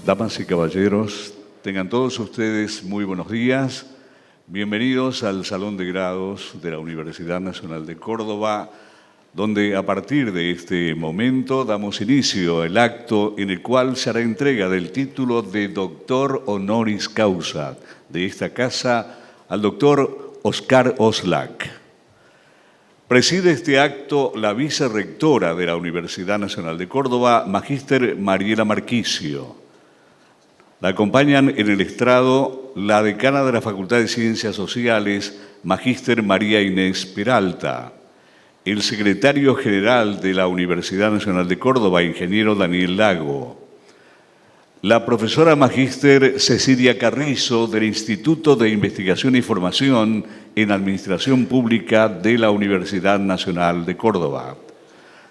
Damas y caballeros, tengan todos ustedes muy buenos días. Bienvenidos al Salón de Grados de la Universidad Nacional de Córdoba, donde a partir de este momento damos inicio al acto en el cual se hará entrega del título de Doctor Honoris Causa de esta casa al doctor Oscar Oslak. Preside este acto la vicerrectora de la Universidad Nacional de Córdoba, Magíster Mariela Marquicio. La acompañan en el estrado la decana de la Facultad de Ciencias Sociales, Magíster María Inés Peralta, el secretario general de la Universidad Nacional de Córdoba, ingeniero Daniel Lago, la profesora Magíster Cecilia Carrizo del Instituto de Investigación y Formación en Administración Pública de la Universidad Nacional de Córdoba.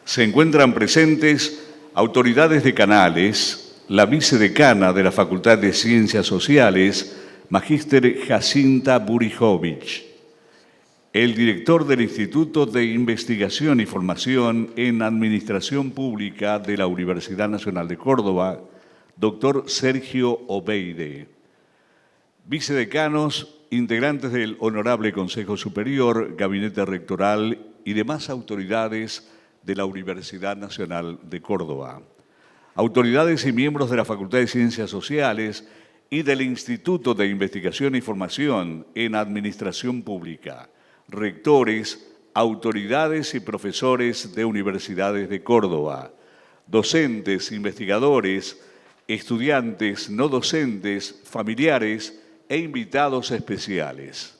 Se encuentran presentes autoridades decanales, la vicedecana de la Facultad de Ciencias Sociales, Magíster Jacinta Burijovich, el director del Instituto de Investigación y Formación en Administración Pública de la Universidad Nacional de Córdoba, doctor Sergio Obeide, vicedecanos, integrantes del Honorable Consejo Superior, Gabinete Rectoral y demás autoridades de la Universidad Nacional de Córdoba, autoridades y miembros de la Facultad de Ciencias Sociales y del Instituto de Investigación y Formación en Administración Pública, rectores, autoridades y profesores de universidades de Córdoba, docentes, investigadores, estudiantes, no docentes, familiares e invitados especiales.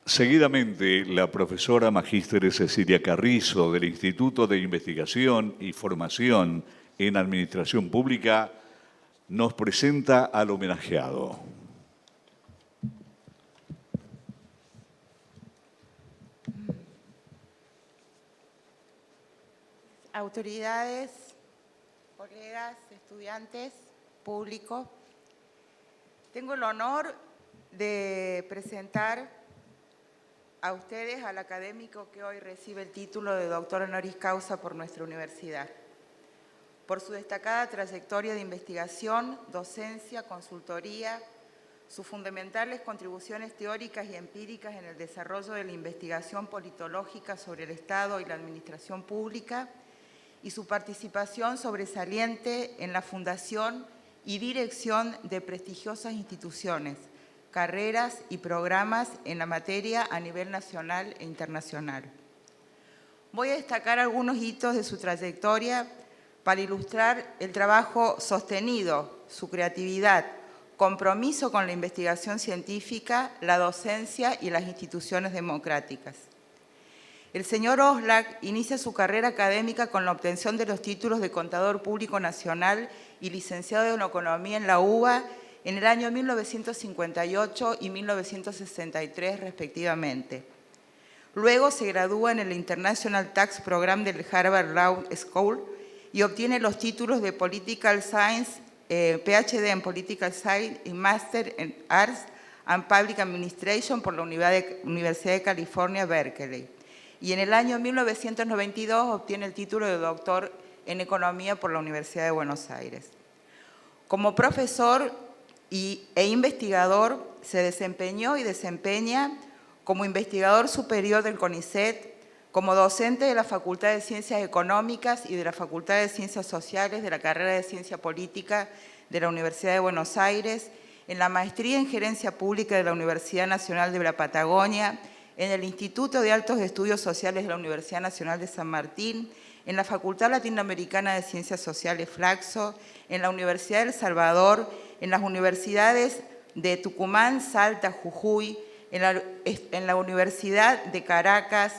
Seguidamente, la profesora Magíster Cecilia Carrizo del Instituto de Investigación y Formación en Administración Pública nos presenta al homenajeado. Autoridades, colegas, estudiantes, público, tengo el honor de presentar a ustedes al académico que hoy recibe el título de Doctor Honoris Causa por nuestra universidad, por su destacada trayectoria de investigación, docencia, consultoría, sus fundamentales contribuciones teóricas y empíricas en el desarrollo de la investigación politológica sobre el Estado y la administración pública, y su participación sobresaliente en la fundación y dirección de prestigiosas instituciones, carreras y programas en la materia a nivel nacional e internacional. Voy a destacar algunos hitos de su trayectoria para ilustrar el trabajo sostenido, su creatividad, compromiso con la investigación científica, la docencia y las instituciones democráticas. El señor Oslak inicia su carrera académica con la obtención de los títulos de Contador Público Nacional y licenciado en Economía en la UBA en el año 1958 y 1963, respectivamente. Luego se gradúa en el International Tax Program del Harvard Law School y obtiene los títulos de Political Science, PhD en Political Science y Master en Arts and Public Administration por la Universidad de California, Berkeley. Y en el año 1992 obtiene el título de doctor en Economía por la Universidad de Buenos Aires. Como profesor e investigador se desempeñó y desempeña como investigador superior del CONICET, como docente de la Facultad de Ciencias Económicas y de la Facultad de Ciencias Sociales de la carrera de Ciencia Política de la Universidad de Buenos Aires, en la maestría en Gerencia Pública de la Universidad Nacional de la Patagonia, en el Instituto de Altos Estudios Sociales de la Universidad Nacional de San Martín, en la Facultad Latinoamericana de Ciencias Sociales Flaxo, en la Universidad de El Salvador, en las universidades de Tucumán, Salta, Jujuy, en la Universidad de Caracas.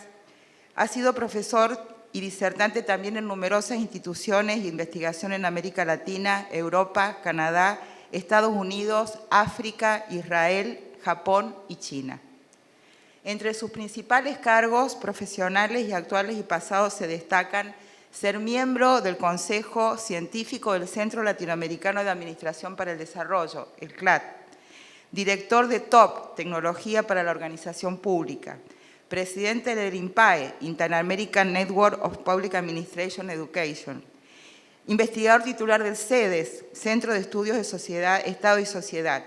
Ha sido profesor y disertante también en numerosas instituciones de investigación en América Latina, Europa, Canadá, Estados Unidos, África, Israel, Japón y China. Entre sus principales cargos profesionales y actuales y pasados se destacan ser miembro del Consejo Científico del Centro Latinoamericano de Administración para el Desarrollo, el CLAD, director de TOP, Tecnología para la Organización Pública, presidente del INPAE, Interamerican Network of Public Administration Education, investigador titular del CEDES, Centro de Estudios de Sociedad, Estado y Sociedad,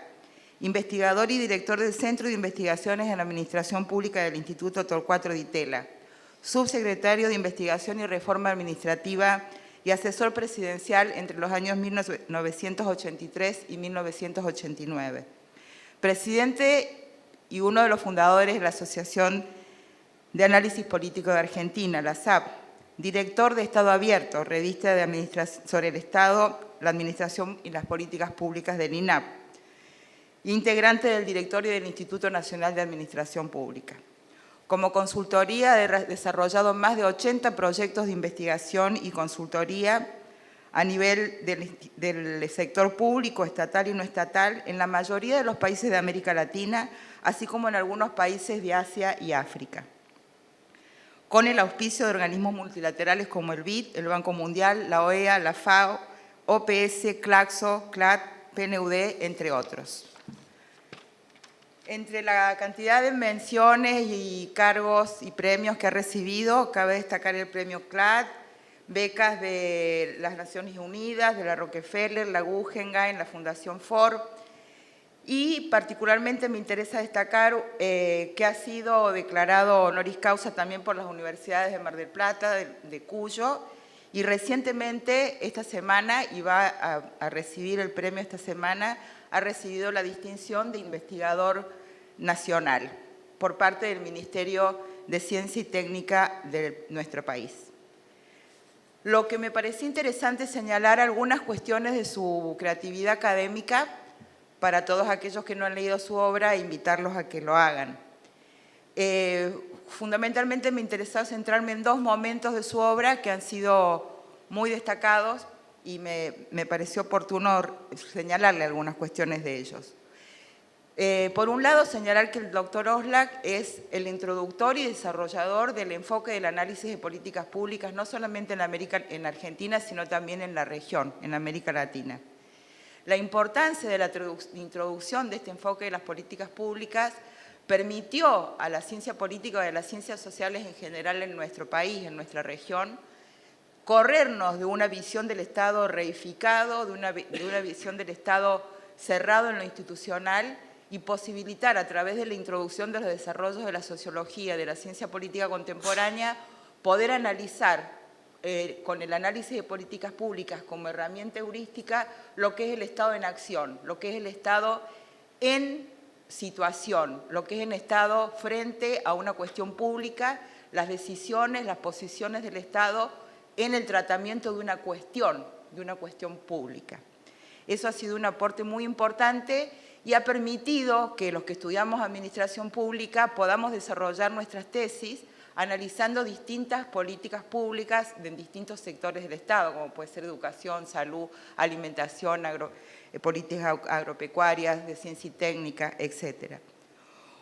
investigador y director del Centro de Investigaciones en la Administración Pública del Instituto Torcuato Di Itela, subsecretario de Investigación y Reforma Administrativa y asesor presidencial entre los años 1983 y 1989. Presidente y uno de los fundadores de la Asociación de Análisis Político de Argentina, la ASAP, director de Estado Abierto, revista sobre el Estado, la Administración y las Políticas Públicas del INAP, integrante del directorio del Instituto Nacional de Administración Pública. Como consultoría ha desarrollado más de 80 proyectos de investigación y consultoría a nivel del sector público, estatal y no estatal, en la mayoría de los países de América Latina, así como en algunos países de Asia y África, con el auspicio de organismos multilaterales como el BID, el Banco Mundial, la OEA, la FAO, OPS, CLACSO, CLAD, PNUD, entre otros. Entre la cantidad de menciones y cargos y premios que ha recibido, cabe destacar el premio CLAD, becas de las Naciones Unidas, de la Rockefeller, la Guggenheim, la Fundación Ford, y particularmente me interesa destacar que ha sido declarado honoris causa también por las universidades de Mar del Plata, de Cuyo, y recientemente, esta semana, y va a recibir el premio esta semana, ha recibido la distinción de investigador nacional por parte del Ministerio de Ciencia y Técnica de nuestro país. Lo que me pareció interesante es señalar algunas cuestiones de su creatividad académica para todos aquellos que no han leído su obra e invitarlos a que lo hagan. Fundamentalmente me interesó centrarme en dos momentos de su obra que han sido muy destacados y me pareció oportuno señalarle algunas cuestiones de ellos. Por un lado, señalar que el doctor Oslak es el introductor y desarrollador del enfoque del análisis de políticas públicas, no solamente en Argentina, sino también en la región, en América Latina. La importancia de la introducción de este enfoque de las políticas públicas permitió a la ciencia política y a las ciencias sociales en general en nuestro país, en nuestra región, corrernos de una visión del Estado reificado, de una visión del Estado cerrado en lo institucional y posibilitar a través de la introducción de los desarrollos de la sociología, de la ciencia política contemporánea, poder analizar con el análisis de políticas públicas como herramienta heurística lo que es el Estado en acción, lo que es el Estado en situación, lo que es el Estado frente a una cuestión pública, las decisiones, las posiciones del Estado en el tratamiento de una cuestión pública. Eso ha sido un aporte muy importante y ha permitido que los que estudiamos administración pública podamos desarrollar nuestras tesis analizando distintas políticas públicas en distintos sectores del Estado, como puede ser educación, salud, alimentación, políticas agropecuarias, de ciencia y técnica, etc.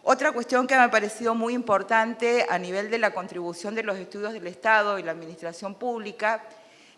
Otra cuestión que me ha parecido muy importante a nivel de la contribución de los estudios del Estado y la administración pública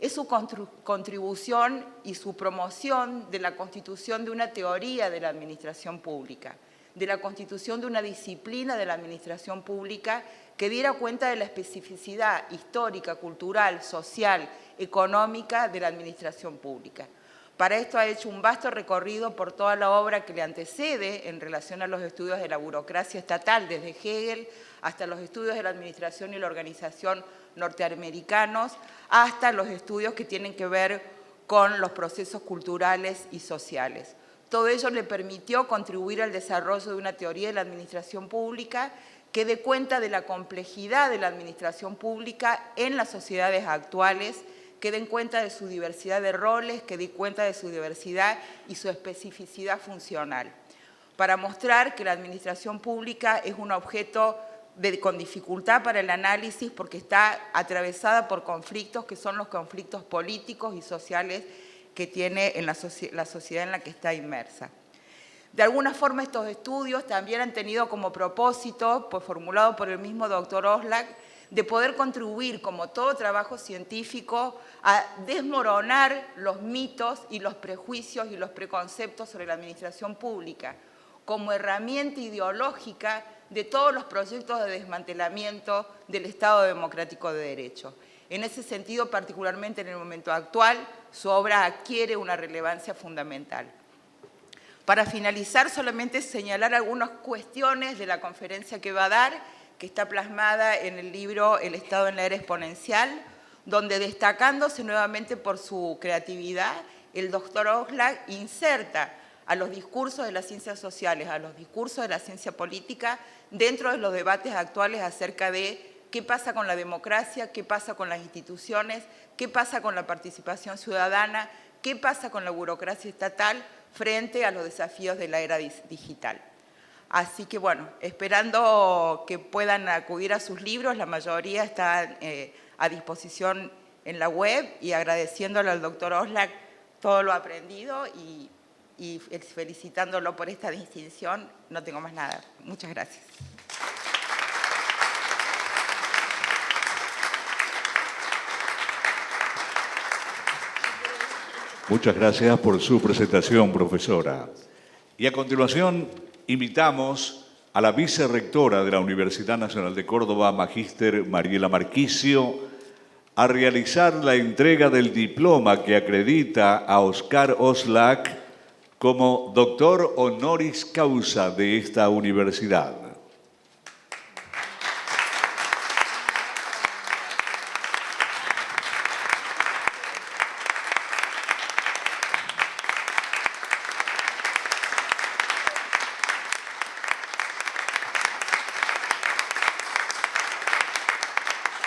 es su contribución y su promoción de la constitución de una teoría de la administración pública, de la constitución de una disciplina de la administración pública que diera cuenta de la especificidad histórica, cultural, social, económica de la administración pública. Para esto ha hecho un vasto recorrido por toda la obra que le antecede en relación a los estudios de la burocracia estatal, desde Hegel hasta los estudios de la administración y la organización norteamericanos, hasta los estudios que tienen que ver con los procesos culturales y sociales. Todo ello le permitió contribuir al desarrollo de una teoría de la administración pública que dé cuenta de la complejidad de la administración pública en las sociedades actuales, que den cuenta de su diversidad de roles, que dé cuenta de su diversidad y su especificidad funcional, para mostrar que la administración pública es un objeto con dificultad para el análisis porque está atravesada por conflictos que son los conflictos políticos y sociales que tiene en la sociedad en la que está inmersa. De alguna forma estos estudios también han tenido como propósito, formulado por el mismo doctor Oslak, de poder contribuir, como todo trabajo científico, a desmoronar los mitos y los prejuicios y los preconceptos sobre la administración pública, como herramienta ideológica de todos los proyectos de desmantelamiento del Estado democrático de derecho. En ese sentido, particularmente en el momento actual, su obra adquiere una relevancia fundamental. Para finalizar, solamente señalar algunas cuestiones de la conferencia que va a dar, que está plasmada en el libro El Estado en la Era Exponencial, donde, destacándose nuevamente por su creatividad, el doctor Oxlack inserta a los discursos de las ciencias sociales, a los discursos de la ciencia política, dentro de los debates actuales acerca de qué pasa con la democracia, qué pasa con las instituciones, qué pasa con la participación ciudadana, qué pasa con la burocracia estatal frente a los desafíos de la era digital. Así que, bueno, esperando que puedan acudir a sus libros, la mayoría está a disposición en la web, y agradeciéndole al doctor Oxlack todo lo aprendido y felicitándolo por esta distinción. No tengo más nada. Muchas gracias. Muchas gracias por su presentación, profesora. Y a continuación, invitamos a la vicerrectora de la Universidad Nacional de Córdoba, Magíster Mariela Marquicio, a realizar la entrega del diploma que acredita a Oscar Oxlack como doctor honoris causa de esta universidad.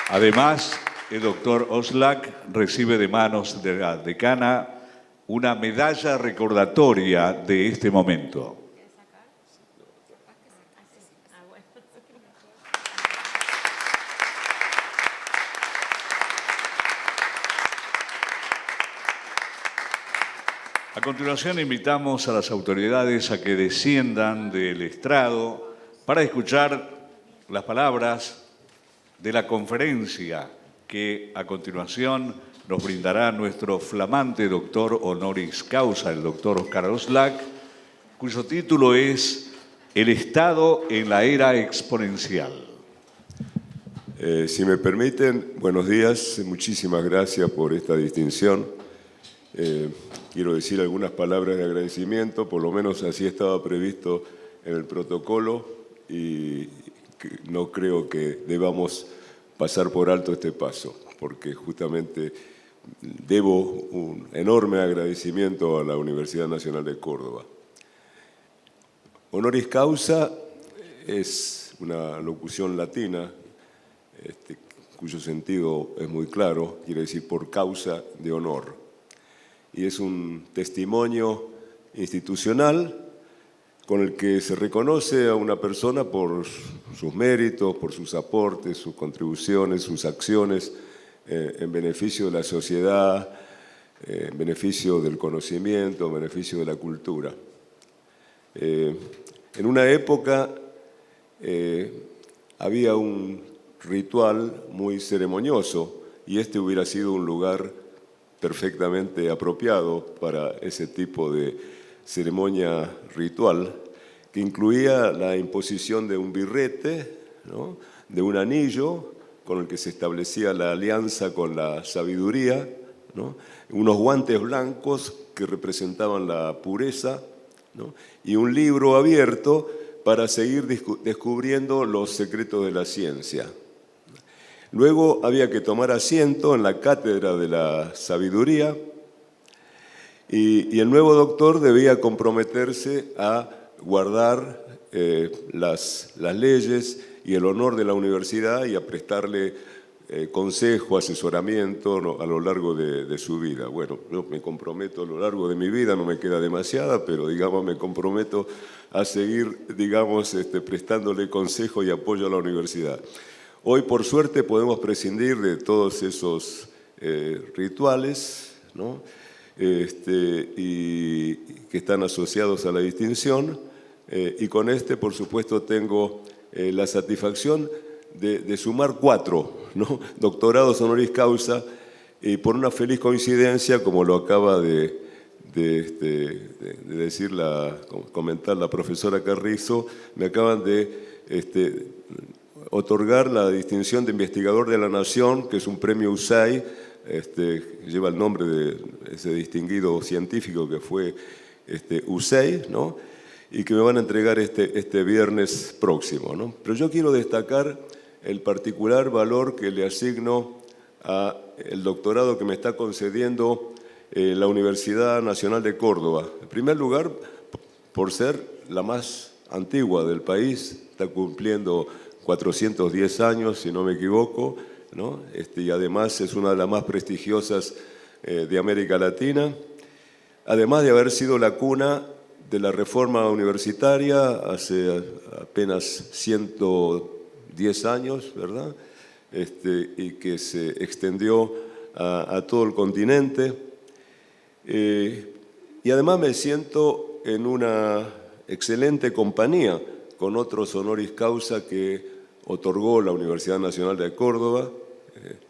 Además, el doctor Oxlack recibe de manos de la decana una medalla recordatoria de este momento. A continuación, invitamos a las autoridades a que desciendan del estrado para escuchar las palabras de la conferencia que a continuación nos brindará nuestro flamante doctor honoris causa, el doctor Oscar Oxlack, cuyo título es El Estado en la Era Exponencial. Si me permiten, buenos días, muchísimas gracias por esta distinción. Quiero decir algunas palabras de agradecimiento, por lo menos así estaba previsto en el protocolo, y no creo que debamos pasar por alto este paso, porque justamente debo un enorme agradecimiento a la Universidad Nacional de Córdoba. Honoris causa es una locución latina, cuyo sentido es muy claro, quiere decir por causa de honor. Y es un testimonio institucional con el que se reconoce a una persona por sus méritos, por sus aportes, sus contribuciones, sus acciones en beneficio de la sociedad, en beneficio del conocimiento, en beneficio de la cultura. En una época había un ritual muy ceremonioso, y este hubiera sido un lugar perfectamente apropiado para ese tipo de ceremonia ritual, que incluía la imposición de un birrete, ¿no?, de un anillo con el que se establecía la alianza con la sabiduría, ¿no?, unos guantes blancos que representaban la pureza, ¿no?, y un libro abierto para seguir descubriendo los secretos de la ciencia. Luego había que tomar asiento en la cátedra de la sabiduría, y el nuevo doctor debía comprometerse a guardar las leyes y el honor de la universidad, y a prestarle consejo, asesoramiento, ¿no?, a lo largo de su vida. Bueno, yo me comprometo a lo largo de mi vida, no me queda demasiada, pero digamos me comprometo a seguir, digamos, prestándole consejo y apoyo a la universidad. Hoy, por suerte, podemos prescindir de todos esos rituales, ¿no?, y que están asociados a la distinción, y con por supuesto, tengo la satisfacción de sumar 4, ¿no?, doctorados honoris causa, y por una feliz coincidencia, como lo acaba de decir, comentar la profesora Carrizo, me acaban de otorgar la distinción de investigador de la Nación, que es un premio USAID, lleva el nombre de ese distinguido científico que fue USAID, ¿no? Y que me van a entregar este viernes próximo, ¿no? Pero yo quiero destacar el particular valor que le asigno al doctorado que me está concediendo la Universidad Nacional de Córdoba. En primer lugar, por ser la más antigua del país, está cumpliendo 410 años, si no me equivoco, ¿no? Y además es una de las más prestigiosas de América Latina, además de haber sido la cuna de la reforma universitaria hace apenas 110 años, ¿verdad? Y que se extendió a todo el continente. Y además me siento en una excelente compañía con otros honoris causa que otorgó la Universidad Nacional de Córdoba,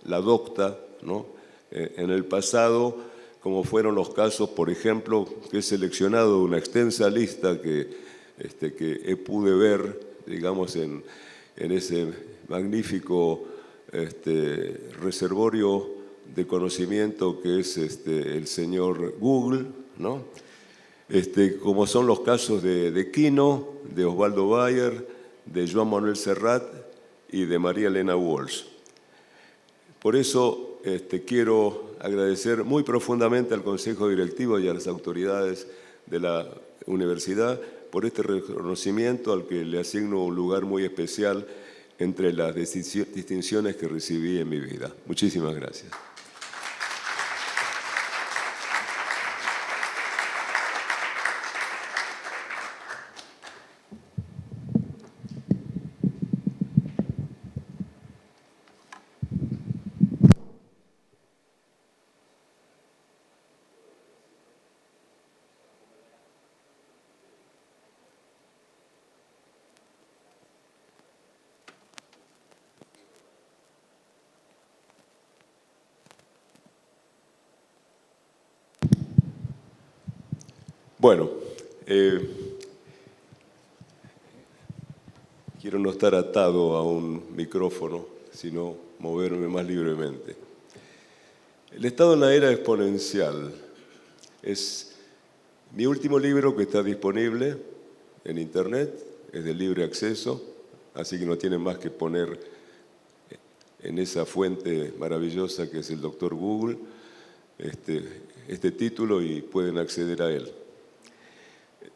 la docta, ¿no? En el pasado, como fueron los casos, por ejemplo, que he seleccionado una extensa lista que pude ver, digamos, en ese magnífico reservorio de conocimiento que es el señor Google, ¿no? Como son los casos de Quino, de Osvaldo Bayer, de Joan Manuel Serrat y de María Elena Walsh. Por eso quiero agradecer muy profundamente al Consejo Directivo y a las autoridades de la universidad por este reconocimiento al que le asigno un lugar muy especial entre las distinciones que recibí en mi vida. Muchísimas gracias. Bueno, quiero no estar atado a un micrófono, sino moverme más libremente. El Estado en la era exponencial es mi último libro que está disponible en Internet, es de libre acceso, así que no tienen más que poner en esa fuente maravillosa que es el Dr. Google este título y pueden acceder a él.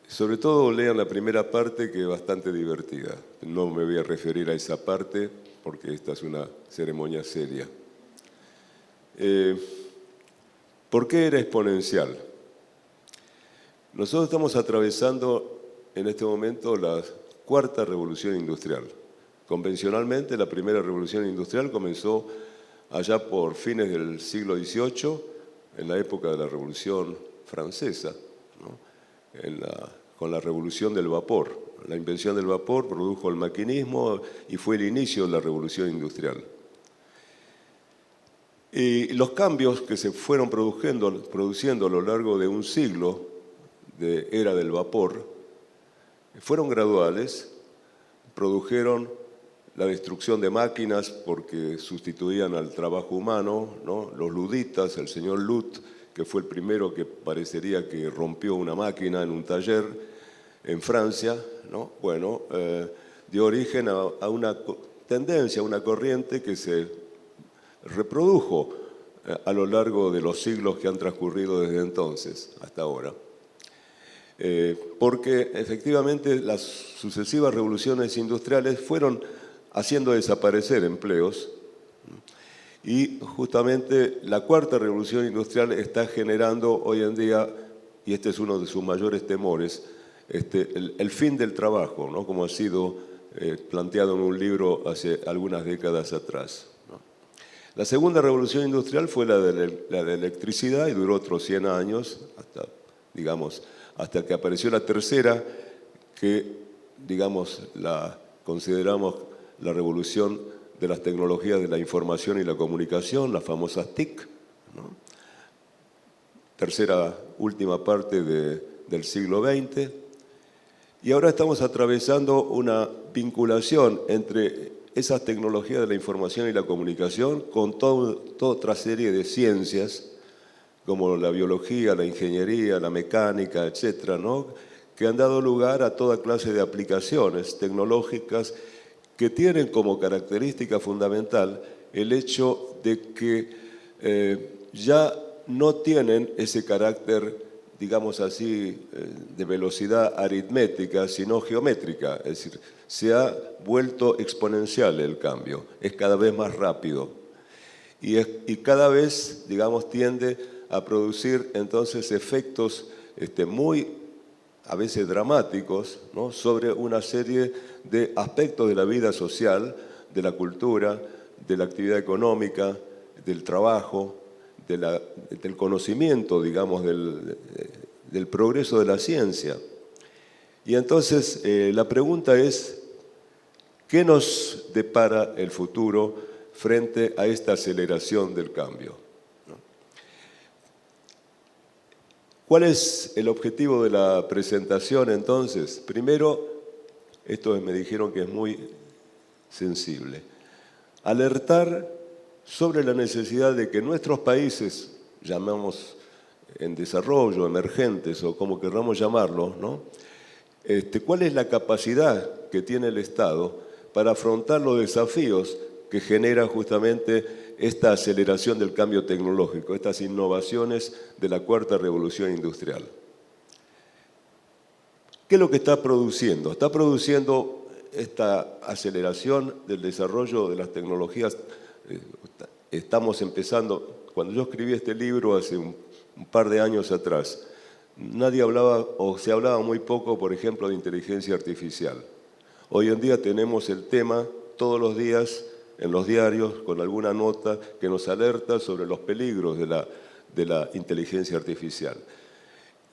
Sobre todo lean la primera parte, que es bastante divertida. No me voy a referir a esa parte porque esta es una ceremonia seria. ¿Por qué era exponencial? Nosotros estamos atravesando en este momento la cuarta revolución industrial. Convencionalmente, la primera revolución industrial comenzó allá por fines del siglo XVIII, en la época de la Revolución Francesa, ¿no? Con la revolución del vapor. La invención del vapor produjo el maquinismo y fue el inicio de la revolución industrial. Y los cambios que se fueron produciendo a lo largo de un siglo de era del vapor fueron graduales, produjeron la destrucción de máquinas porque sustituían al trabajo humano, ¿no? Los luditas, el señor Lut, que fue el primero que parecería que rompió una máquina en un taller en Francia, ¿no? Bueno, dio origen a una tendencia, a una corriente que se reprodujo a lo largo de los siglos que han transcurrido desde entonces hasta ahora. Porque efectivamente las sucesivas revoluciones industriales fueron haciendo desaparecer empleos y justamente la cuarta revolución industrial está generando hoy en día, y este es uno de sus mayores temores, el fin del trabajo, ¿no? Como ha sido planteado en un libro hace algunas décadas atrás, ¿no? La segunda revolución industrial fue la de la electricidad y duró otros 100 años, hasta que apareció la tercera, que la consideramos la revolución de las tecnologías de la información y la comunicación, las famosas TIC, ¿no? Tercera, última parte del siglo XX. Y ahora estamos atravesando una vinculación entre esas tecnologías de la información y la comunicación con toda otra serie de ciencias, como la biología, la ingeniería, la mecánica, etcétera, ¿no? Que han dado lugar a toda clase de aplicaciones tecnológicas que tienen como característica fundamental el hecho de que ya no tienen ese carácter, digamos así, de velocidad aritmética, sino geométrica. Es decir, se ha vuelto exponencial el cambio, es cada vez más rápido y cada vez, digamos, tiende a producir entonces efectos muy, a veces dramáticos, ¿no? Sobre una serie de aspectos de la vida social, de la cultura, de la actividad económica, del trabajo, del conocimiento, digamos, del progreso de la ciencia. Y entonces la pregunta es, ¿qué nos depara el futuro frente a esta aceleración del cambio? ¿Cuál es el objetivo de la presentación entonces? Primero, esto me dijeron que es muy sensible, alertar sobre la necesidad de que nuestros países, llamamos en desarrollo, emergentes o como querramos llamarlos, ¿no? ¿Cuál es la capacidad que tiene el Estado para afrontar los desafíos que genera justamente esta aceleración del cambio tecnológico, estas innovaciones de la cuarta revolución industrial? ¿Qué es lo que está produciendo? Está produciendo esta aceleración del desarrollo de las tecnologías. Estamos empezando, cuando yo escribí este libro hace un par de años atrás, nadie hablaba o se hablaba muy poco, por ejemplo, de inteligencia artificial. Hoy en día tenemos el tema todos los días en los diarios con alguna nota que nos alerta sobre los peligros de la inteligencia artificial.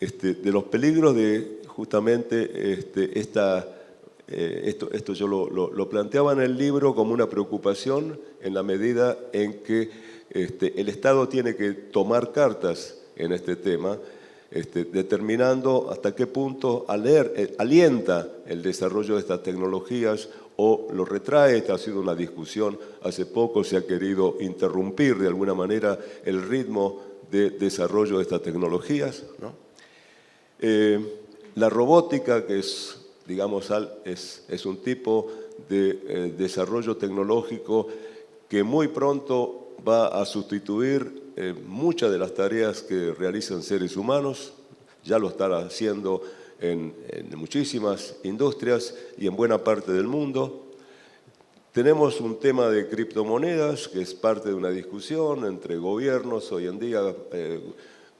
De los peligros de justamente esto yo lo planteaba en el libro como una preocupación en la medida en que el Estado tiene que tomar cartas en este tema, determinando hasta qué punto alienta el desarrollo de estas tecnologías o lo retrae. Esta ha sido una discusión, hace poco se ha querido interrumpir de alguna manera el ritmo de desarrollo de estas tecnologías, ¿no? La robótica, que es, digamos, es un tipo de desarrollo tecnológico que muy pronto va a sustituir muchas de las tareas que realizan seres humanos, ya lo están haciendo en muchísimas industrias y en buena parte del mundo. Tenemos un tema de criptomonedas, que es parte de una discusión entre gobiernos hoy en día,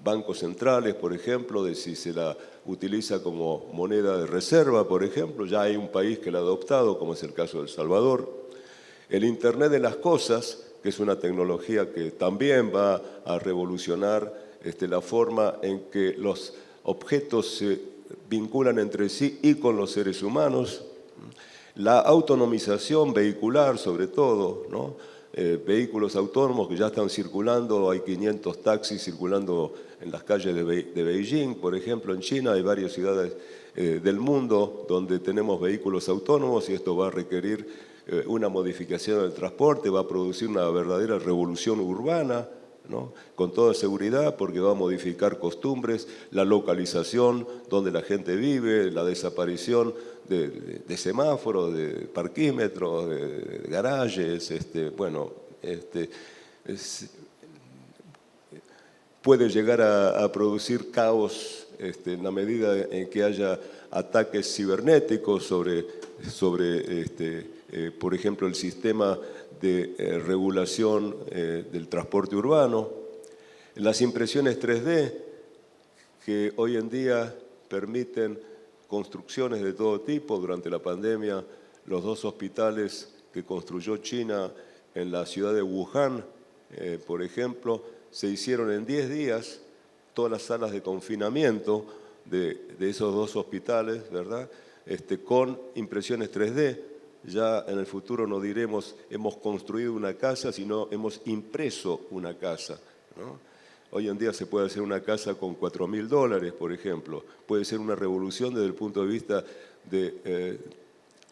bancos centrales, por ejemplo, de si se la utiliza como moneda de reserva, por ejemplo. Ya hay un país que la ha adoptado, como es el caso de El Salvador. El Internet de las Cosas, que es una tecnología que también va a revolucionar la forma en que los objetos se vinculan entre sí y con los seres humanos. La autonomización vehicular, sobre todo, ¿no? Vehículos autónomos que ya están circulando, hay 500 taxis circulando en las calles de Beijing, por ejemplo. En China hay varias ciudades del mundo donde tenemos vehículos autónomos y esto va a requerir una modificación del transporte, va a producir una verdadera revolución urbana, ¿no? Con toda seguridad, porque va a modificar costumbres, la localización donde la gente vive, la desaparición de semáforos, de parquímetros, de garajes, puede llegar a producir caos en la medida en que haya ataques cibernéticos sobre por ejemplo, el sistema de regulación del transporte urbano. Las impresiones 3D, que hoy en día permiten construcciones de todo tipo. Durante la pandemia, los 2 hospitales que construyó China en la ciudad de Wuhan, por ejemplo, se hicieron en 10 días todas las salas de confinamiento de esos 2 hospitales, ¿verdad? Con impresiones 3D. Ya en el futuro no diremos hemos construido una casa, sino hemos impreso una casa, ¿no? Hoy en día se puede hacer una casa con $4.000, por ejemplo. Puede ser una revolución desde el punto de vista de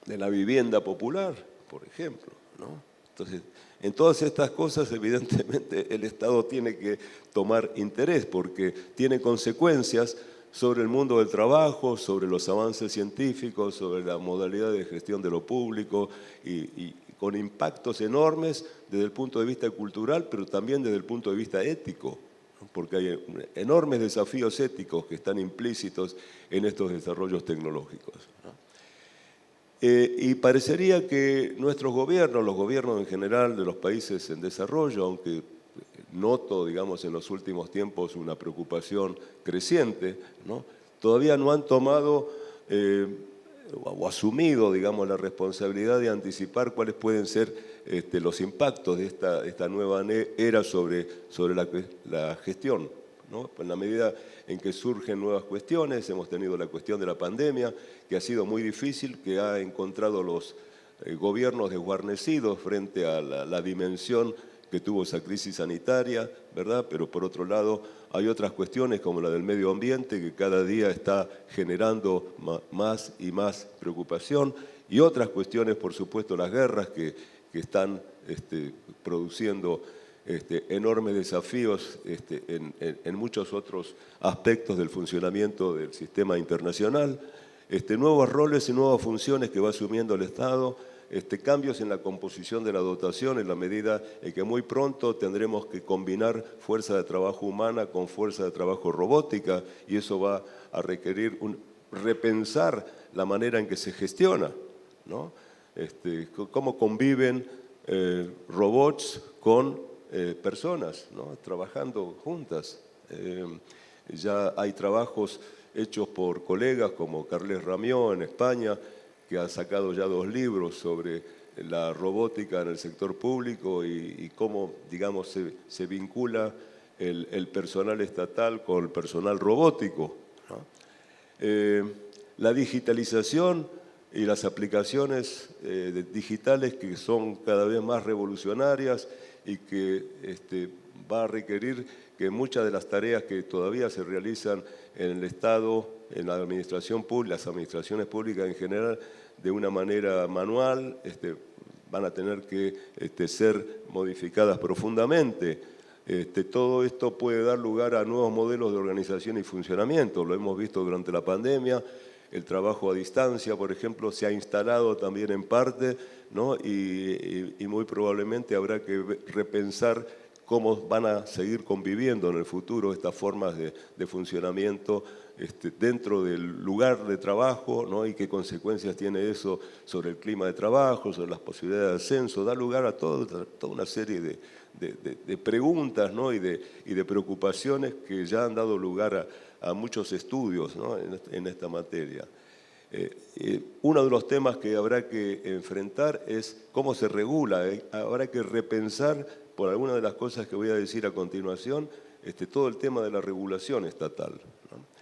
la vivienda popular, por ejemplo, ¿no? Entonces, en todas estas cosas, evidentemente, el Estado tiene que tomar interés porque tiene consecuencias sobre el mundo del trabajo, sobre los avances científicos, sobre la modalidad de gestión de lo público y con impactos enormes desde el punto de vista cultural, pero también desde el punto de vista ético, ¿no? Porque hay enormes desafíos éticos que están implícitos en estos desarrollos tecnológicos, ¿no? Y parecería que nuestros gobiernos, los gobiernos en general de los países en desarrollo, aunque noto, digamos, en los últimos tiempos una preocupación creciente, ¿no? Todavía no han tomado o asumido, digamos, la responsabilidad de anticipar cuáles pueden ser los impactos de esta nueva era sobre la gestión, ¿no? En la medida en que surgen nuevas cuestiones, hemos tenido la cuestión de la pandemia, que ha sido muy difícil, que ha encontrado los gobiernos desguarnecidos frente a la dimensión que tuvo esa crisis sanitaria, ¿verdad? Pero por otro lado hay otras cuestiones como la del medio ambiente que cada día está generando más y más preocupación y otras cuestiones, por supuesto, las guerras que están produciendo enormes desafíos en muchos otros aspectos del funcionamiento del sistema internacional, nuevos roles y nuevas funciones que va asumiendo el Estado, cambios en la composición de la dotación en la medida en que muy pronto tendremos que combinar fuerza de trabajo humana con fuerza de trabajo robótica y eso va a requerir repensar la manera en que se gestiona, ¿no? Cómo conviven robots con personas, ¿no? Trabajando juntas. Ya hay trabajos hechos por colegas como Carles Ramió en España, que ha sacado ya 2 libros sobre la robótica en el sector público y cómo, digamos, se vincula el personal estatal con el personal robótico, ¿no? La digitalización y las aplicaciones digitales que son cada vez más revolucionarias y que va a requerir que muchas de las tareas que todavía se realizan en el Estado, en la administración pública, las administraciones públicas en general, de una manera manual, van a tener que ser modificadas profundamente. Todo esto puede dar lugar a nuevos modelos de organización y funcionamiento. Lo hemos visto durante la pandemia. El trabajo a distancia, por ejemplo, se ha instalado también en parte, ¿no? y muy probablemente habrá que repensar cómo van a seguir conviviendo en el futuro estas formas de funcionamiento dentro del lugar de trabajo, ¿no? Y qué consecuencias tiene eso sobre el clima de trabajo, sobre las posibilidades de ascenso. Da lugar a toda una serie de preguntas, ¿no? y de preocupaciones que ya han dado lugar a muchos estudios, ¿no? en esta materia. Uno de los temas que habrá que enfrentar es cómo se regula. Habrá que repensar, por algunas de las cosas que voy a decir a continuación, todo el tema de la regulación estatal, ¿no?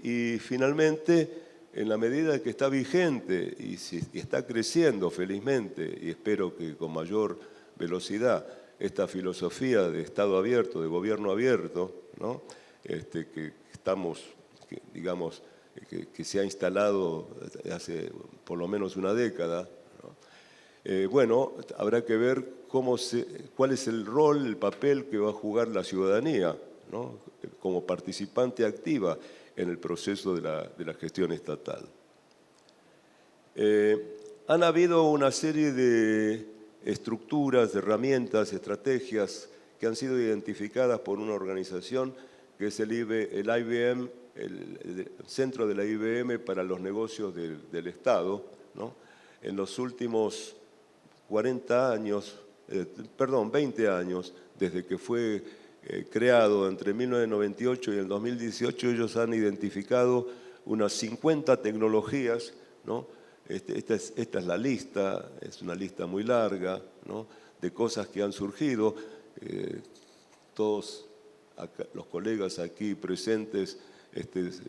Y finalmente, en la medida que está vigente y está creciendo felizmente, y espero que con mayor velocidad, esta filosofía de Estado abierto, de gobierno abierto, ¿no? Que estamos, digamos, que se ha instalado hace por lo menos una década, ¿no? Bueno, habrá que ver cuál es el rol, el papel que va a jugar la ciudadanía, ¿no? Como participante activa en el proceso de la gestión estatal. Han habido una serie de estructuras, de herramientas, estrategias que han sido identificadas por una organización que es el IBM, el Centro de la IBM para los Negocios del Estado, ¿no? En los últimos 20 años, desde que fue creado entre 1998 y el 2018, ellos han identificado unas 50 tecnologías, ¿no? Esta es la lista, es una lista muy larga, ¿no? De cosas que han surgido. Todos los colegas aquí presentes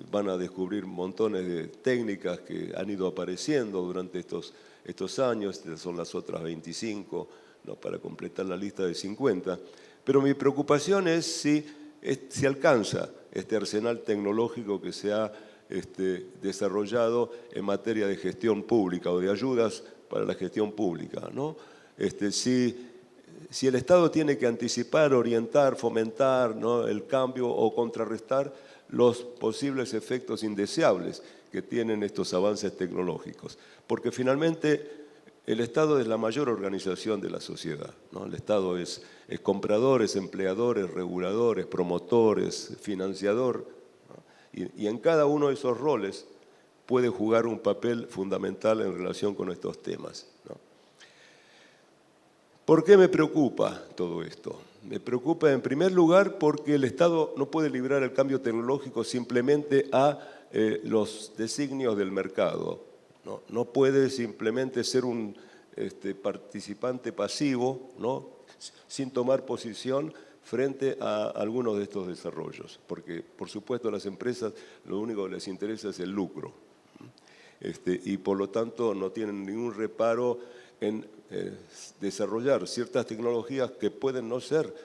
van a descubrir montones de técnicas que han ido apareciendo durante estos años. Estas son las otras 25, ¿no? Para completar la lista de 50. Pero mi preocupación es si alcanza este arsenal tecnológico que se ha desarrollado en materia de gestión pública o de ayudas para la gestión pública, ¿no? Si el Estado tiene que anticipar, orientar, fomentar, ¿no?, el cambio o contrarrestar los posibles efectos indeseables que tienen estos avances tecnológicos. Porque finalmente el Estado es la mayor organización de la sociedad, ¿no? El Estado es compradores, empleadores, reguladores, promotores, financiador, ¿no? Y en cada uno de esos roles puede jugar un papel fundamental en relación con estos temas, ¿no? ¿Por qué me preocupa todo esto? Me preocupa en primer lugar porque el Estado no puede librar el cambio tecnológico simplemente a los designios del mercado. No puede simplemente ser un participante pasivo, ¿no?, sin tomar posición frente a algunos de estos desarrollos, porque por supuesto a las empresas lo único que les interesa es el lucro, y por lo tanto no tienen ningún reparo en desarrollar ciertas tecnologías que pueden no ser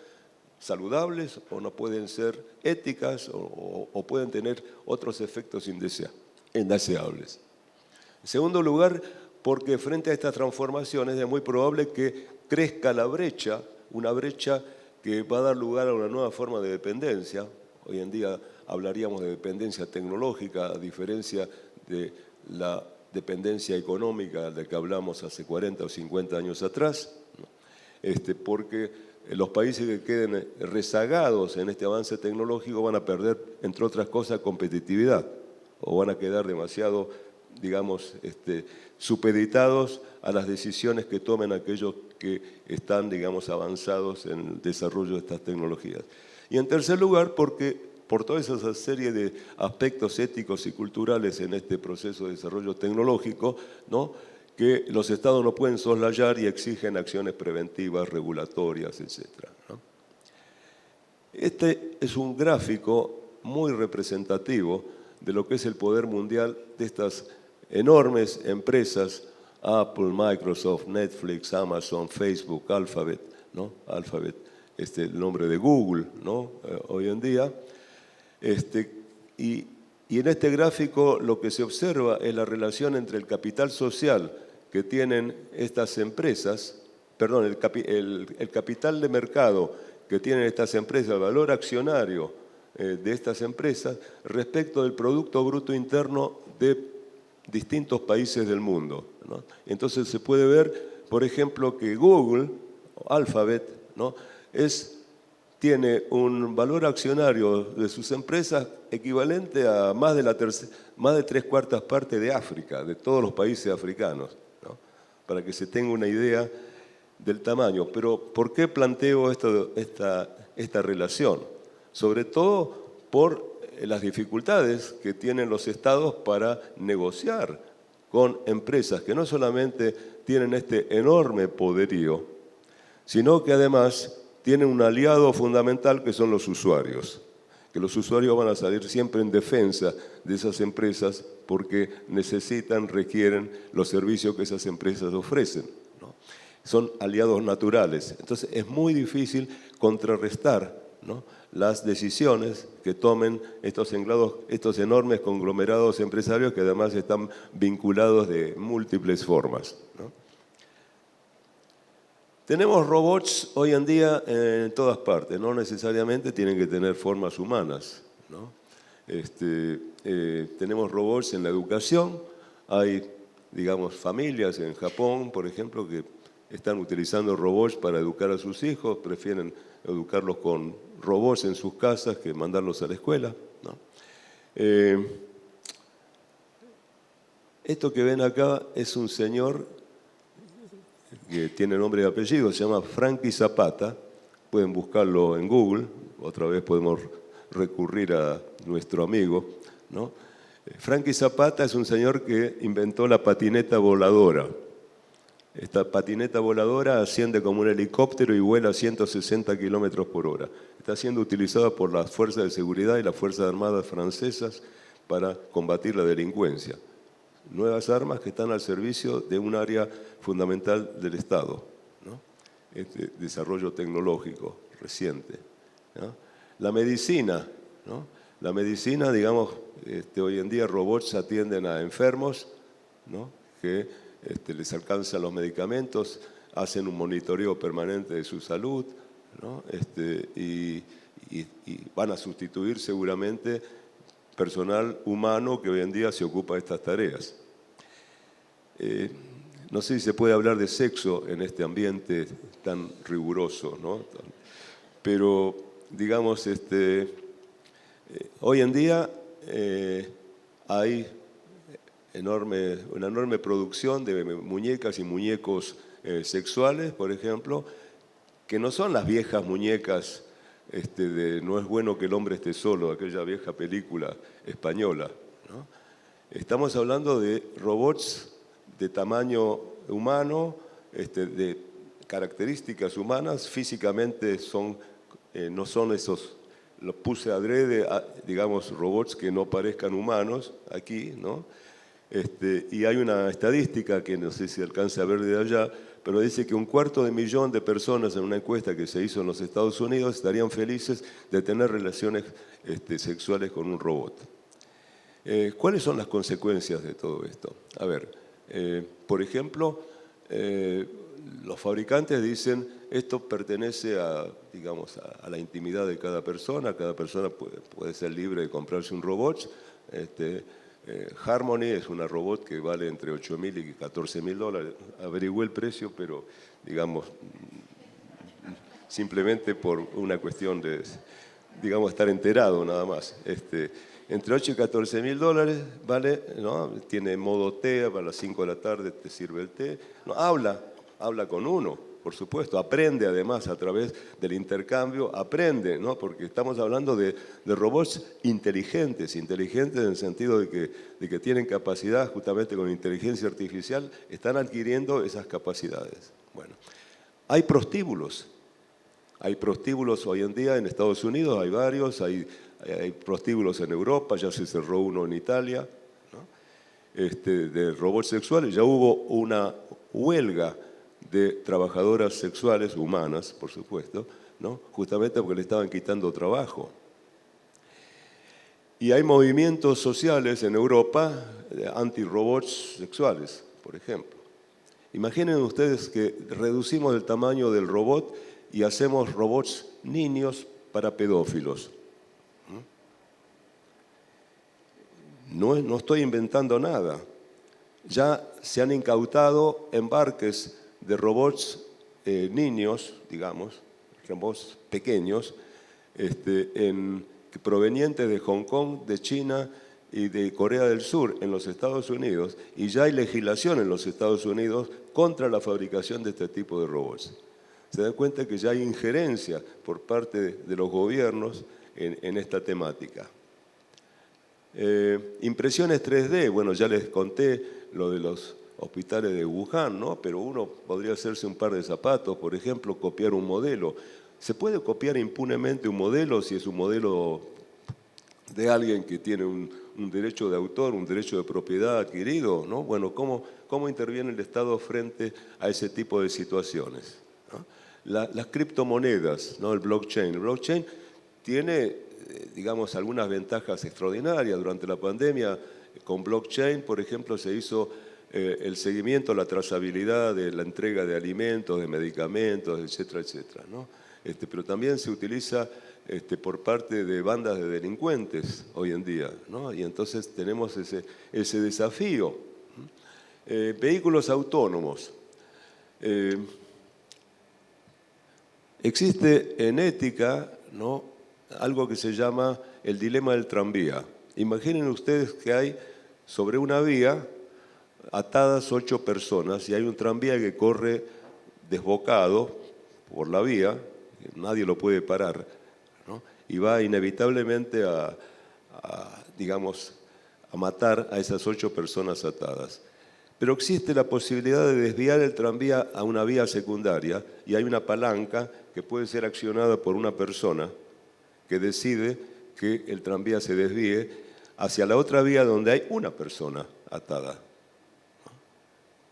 saludables o no pueden ser éticas o pueden tener otros efectos indeseables. En segundo lugar, porque frente a estas transformaciones es muy probable que crezca la brecha, una brecha que va a dar lugar a una nueva forma de dependencia. Hoy en día hablaríamos de dependencia tecnológica, a diferencia de la dependencia económica de que hablamos hace 40 o 50 años atrás, ¿no? Porque los países que queden rezagados en este avance tecnológico van a perder, entre otras cosas, competitividad, o van a quedar demasiado, digamos, supeditados a las decisiones que tomen aquellos que están, digamos, avanzados en el desarrollo de estas tecnologías. Y en tercer lugar, porque por toda esa serie de aspectos éticos y culturales en este proceso de desarrollo tecnológico, ¿no?, que los Estados no pueden soslayar y exigen acciones preventivas, regulatorias, etc., ¿no? Este es un gráfico muy representativo de lo que es el poder mundial de estas enormes empresas, Apple, Microsoft, Netflix, Amazon, Facebook, Alphabet, ¿no? Alphabet, el nombre de Google, ¿no?, hoy en día. Y en este gráfico lo que se observa es la relación entre el capital social que tienen estas empresas, perdón, el capital de mercado que tienen estas empresas, el valor accionario de estas empresas respecto del Producto Bruto Interno de distintos países del mundo, ¿no? Entonces se puede ver, por ejemplo, que Google, Alphabet, ¿no?, tiene un valor accionario de sus empresas equivalente a más de 3/4 partes de África, de todos los países africanos, ¿no?, para que se tenga una idea del tamaño. Pero ¿por qué planteo esta relación? Sobre todo por las dificultades que tienen los estados para negociar con empresas que no solamente tienen este enorme poderío, sino que además tienen un aliado fundamental que son los usuarios, que los usuarios van a salir siempre en defensa de esas empresas porque necesitan, requieren los servicios que esas empresas ofrecen, ¿no? Son aliados naturales. Entonces es muy difícil contrarrestar, ¿no?, las decisiones que tomen estos enormes conglomerados empresarios que además están vinculados de múltiples formas, ¿no? Tenemos robots hoy en día en todas partes, no necesariamente tienen que tener formas humanas, ¿no? Tenemos robots en la educación, hay, digamos, familias en Japón, por ejemplo, que están utilizando robots para educar a sus hijos, prefieren educarlos con robots en sus casas que mandarlos a la escuela, ¿no? Esto que ven acá es un señor que tiene nombre y apellido, se llama Frankie Zapata, pueden buscarlo en Google, otra vez podemos recurrir a nuestro amigo, ¿no? Frankie Zapata es un señor que inventó la patineta voladora. Esta patineta voladora asciende como un helicóptero y vuela a 160 kilómetros por hora. Está siendo utilizada por las fuerzas de seguridad y las fuerzas armadas francesas para combatir la delincuencia. Nuevas armas que están al servicio de un área fundamental del Estado, ¿no? Desarrollo tecnológico reciente, ¿no? La medicina, ¿no? La medicina, digamos, hoy en día robots atienden a enfermos, ¿no? Que les alcanzan los medicamentos, hacen un monitoreo permanente de su salud, ¿no? Y van a sustituir seguramente personal humano que hoy en día se ocupa de estas tareas. No sé si se puede hablar de sexo en este ambiente tan riguroso, ¿no? Pero, digamos, hoy en día hay una enorme producción de muñecas y muñecos sexuales, por ejemplo, que no son las viejas muñecas de No es bueno que el hombre esté solo, aquella vieja película española, ¿no? Estamos hablando de robots de tamaño humano, de características humanas, físicamente no son esos, los puse adrede, digamos, robots que no parezcan humanos aquí, ¿no? Y hay una estadística que no sé si alcanza a ver de allá, pero dice que 250.000 de personas en una encuesta que se hizo en los Estados Unidos estarían felices de tener relaciones sexuales con un robot. ¿Cuáles son las consecuencias de todo esto? A ver, por ejemplo, los fabricantes dicen esto pertenece a la intimidad de cada persona puede ser libre de comprarse un robot. Harmony es una robot que vale entre $8.000 y $14.000. Averigüé el precio, pero digamos, simplemente por una cuestión de, digamos, estar enterado nada más. Entre $8 y $14.000 vale, ¿no? Tiene modo té, a las 5 de la tarde te sirve el té. No, habla con uno, por supuesto, aprende además a través del intercambio, aprende, ¿no? Porque estamos hablando de robots inteligentes en el sentido de que tienen capacidad, justamente con inteligencia artificial, están adquiriendo esas capacidades. Bueno, hay prostíbulos hoy en día en Estados Unidos, hay varios, hay prostíbulos en Europa, ya se cerró uno en Italia, ¿no? De robots sexuales, ya hubo una huelga de trabajadoras sexuales humanas, por supuesto, ¿no? Justamente porque le estaban quitando trabajo. Y hay movimientos sociales en Europa anti-robots sexuales, por ejemplo. Imaginen ustedes que reducimos el tamaño del robot y hacemos robots niños para pedófilos. No estoy inventando nada. Ya se han incautado embarques de robots niños, digamos, robots pequeños, provenientes de Hong Kong, de China y de Corea del Sur en los Estados Unidos, y ya hay legislación en los Estados Unidos contra la fabricación de este tipo de robots. Se dan cuenta que ya hay injerencia por parte de los gobiernos en esta temática. Impresiones 3D, bueno, ya les conté lo de los hospitales de Wuhan, ¿no? Pero uno podría hacerse un par de zapatos, por ejemplo, copiar un modelo. ¿Se puede copiar impunemente un modelo si es un modelo de alguien que tiene un derecho de autor, un derecho de propiedad adquirido, ¿no? Bueno, ¿cómo interviene el Estado frente a ese tipo de situaciones, ¿no? Las criptomonedas, ¿no? El blockchain. El blockchain tiene, digamos, algunas ventajas extraordinarias. Durante la pandemia, con blockchain, por ejemplo, se hizo el seguimiento, la trazabilidad de la entrega de alimentos, de medicamentos, etcétera, etcétera, ¿no? Pero también se utiliza por parte de bandas de delincuentes hoy en día, ¿no? Y entonces tenemos ese desafío. Vehículos autónomos. Existe en ética, ¿no?, algo que se llama el dilema del tranvía. Imaginen ustedes que hay sobre una vía atadas 8 personas y hay un tranvía que corre desbocado por la vía, nadie lo puede parar, ¿no? Y va inevitablemente digamos, a matar a esas 8 personas atadas. Pero existe la posibilidad de desviar el tranvía a una vía secundaria y hay una palanca que puede ser accionada por una persona que decide que el tranvía se desvíe hacia la otra vía donde hay una persona atada.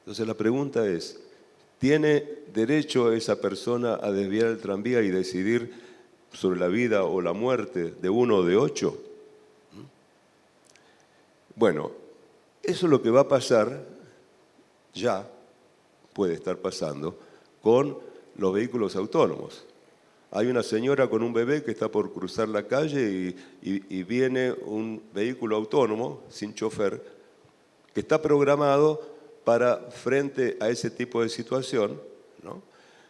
Entonces la pregunta es, ¿tiene derecho esa persona a desviar el tranvía y decidir sobre la vida o la muerte de uno o de 8? Bueno, eso es lo que va a pasar, ya puede estar pasando, con los vehículos autónomos. Hay una señora con un bebé que está por cruzar la calle y viene un vehículo autónomo, sin chofer, que está programado para, frente a ese tipo de situación, ¿no?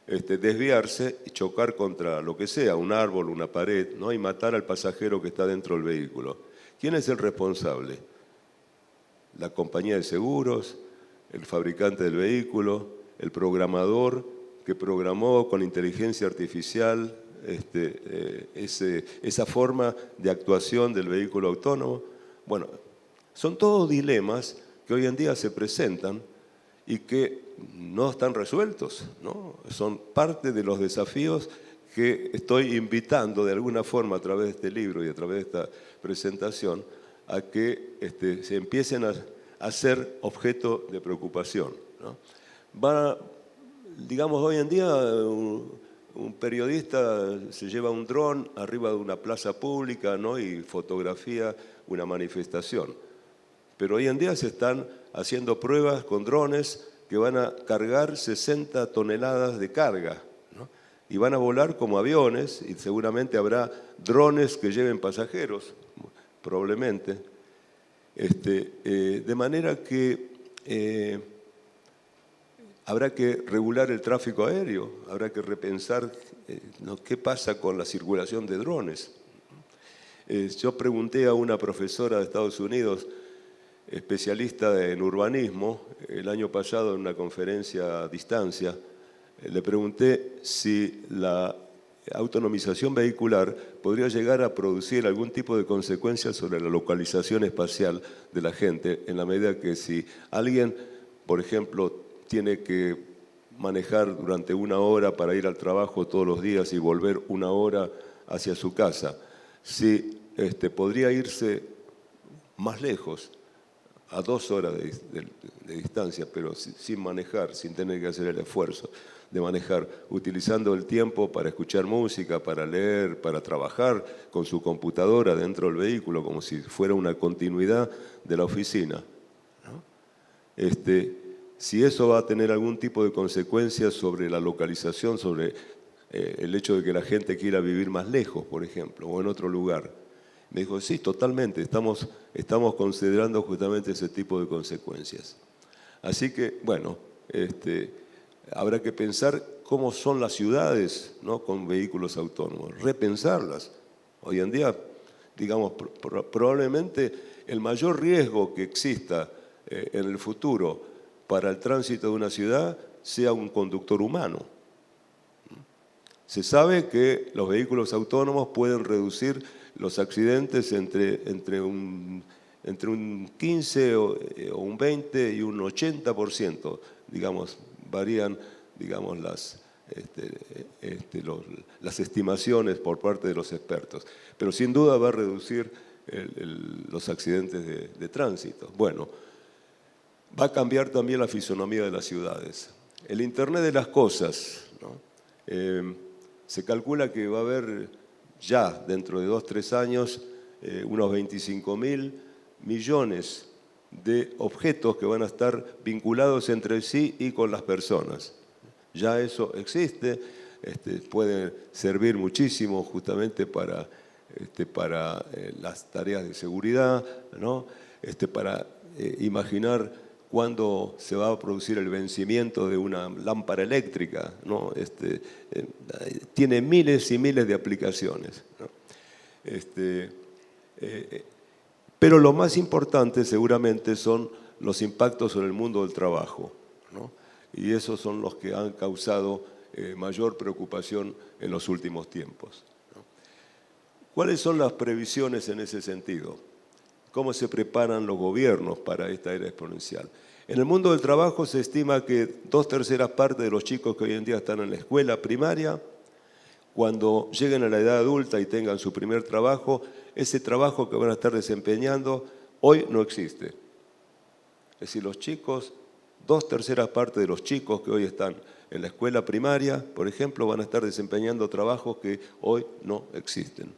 Desviarse y chocar contra lo que sea, un árbol, una pared, ¿no? Y matar al pasajero que está dentro del vehículo. ¿Quién es el responsable? La compañía de seguros, el fabricante del vehículo, el programador que programó con inteligencia artificial esa forma de actuación del vehículo autónomo. Bueno, son todos dilemas que hoy en día se presentan y que no están resueltos, ¿no? Son parte de los desafíos que estoy invitando de alguna forma a través de este libro y a través de esta presentación a que se empiecen a ser objeto de preocupación, ¿no? Digamos, hoy en día un periodista se lleva un dron arriba de una plaza pública, ¿no? Y fotografía una manifestación. Pero hoy en día se están haciendo pruebas con drones que van a cargar 60 toneladas de carga, ¿no? Y van a volar como aviones y seguramente habrá drones que lleven pasajeros, probablemente. De manera que habrá que regular el tráfico aéreo, habrá que repensar qué pasa con la circulación de drones. Yo pregunté a una profesora de Estados Unidos, especialista en urbanismo, el año pasado en una conferencia a distancia, le pregunté si la autonomización vehicular podría llegar a producir algún tipo de consecuencias sobre la localización espacial de la gente, en la medida que si alguien, por ejemplo, tiene que manejar durante 1 hora para ir al trabajo todos los días y volver 1 hora hacia su casa, si podría irse más lejos, a 2 horas de distancia, pero sin manejar, sin tener que hacer el esfuerzo de manejar, utilizando el tiempo para escuchar música, para leer, para trabajar con su computadora dentro del vehículo, como si fuera una continuidad de la oficina, ¿no? Si eso va a tener algún tipo de consecuencias sobre la localización, sobre el hecho de que la gente quiera vivir más lejos, por ejemplo, o en otro lugar. Me dijo, sí, totalmente, estamos considerando justamente ese tipo de consecuencias. Así que, bueno, habrá que pensar cómo son las ciudades, ¿no? Con vehículos autónomos, repensarlas. Hoy en día, digamos, probablemente el mayor riesgo que exista en el futuro para el tránsito de una ciudad sea un conductor humano. Se sabe que los vehículos autónomos pueden reducir los accidentes entre un 15 o un 20 y un 80%, digamos, varían, digamos, las estimaciones por parte de los expertos. Pero sin duda va a reducir los accidentes de tránsito. Bueno, va a cambiar también la fisonomía de las ciudades. El Internet de las cosas, ¿no? Se calcula que va a haber ya dentro de 2-3 años unos 25.000 millones de objetos que van a estar vinculados entre sí y con las personas. Ya eso existe, puede servir muchísimo justamente para las tareas de seguridad, ¿no? Para imaginar cuándo se va a producir el vencimiento de una lámpara eléctrica, ¿no? Tiene miles y miles de aplicaciones, ¿no? Pero lo más importante seguramente son los impactos sobre el mundo del trabajo, ¿no? Y esos son los que han causado mayor preocupación en los últimos tiempos, ¿no? ¿Cuáles son las previsiones en ese sentido? ¿Cómo se preparan los gobiernos para esta era exponencial? En el mundo del trabajo se estima que 2/3 partes de los chicos que hoy en día están en la escuela primaria, cuando lleguen a la edad adulta y tengan su primer trabajo, ese trabajo que van a estar desempeñando hoy no existe. Es decir, los chicos, 2/3 partes de los chicos que hoy están en la escuela primaria, por ejemplo, van a estar desempeñando trabajos que hoy no existen.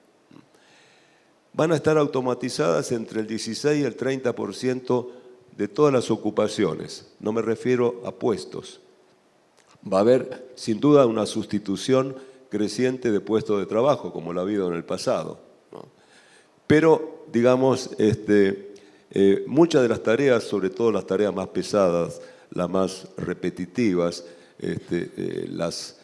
van a estar automatizadas entre el 16 y el 30% de todas las ocupaciones. No me refiero a puestos. Va a haber, sin duda, una sustitución creciente de puestos de trabajo, como lo ha habido en el pasado, ¿no? Pero, digamos, muchas de las tareas, sobre todo las tareas más pesadas, las más repetitivas, las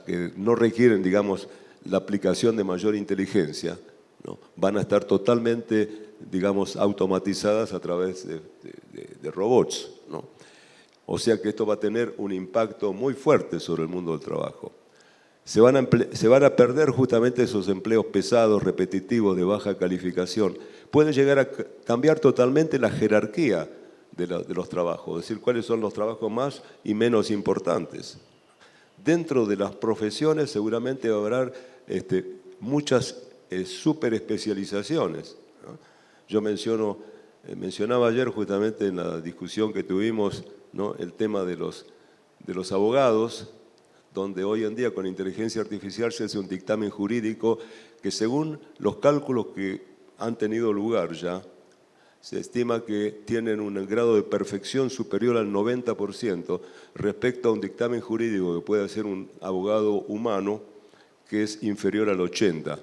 que no requieren, digamos, la aplicación de mayor inteligencia, ¿no?, van a estar totalmente, digamos, automatizadas a través de robots, ¿no? O sea que esto va a tener un impacto muy fuerte sobre el mundo del trabajo. Se van a perder justamente esos empleos pesados, repetitivos, de baja calificación. Puede llegar a cambiar totalmente la jerarquía de los trabajos, es decir, cuáles son los trabajos más y menos importantes. Dentro de las profesiones seguramente va a haber muchas superespecializaciones, ¿no? Yo mencionaba ayer justamente en la discusión que tuvimos, ¿no?, el tema de los abogados, donde hoy en día con inteligencia artificial se hace un dictamen jurídico que, según los cálculos que han tenido lugar ya, se estima que tienen un grado de perfección superior al 90% respecto a un dictamen jurídico que puede hacer un abogado humano, que es inferior al 80%.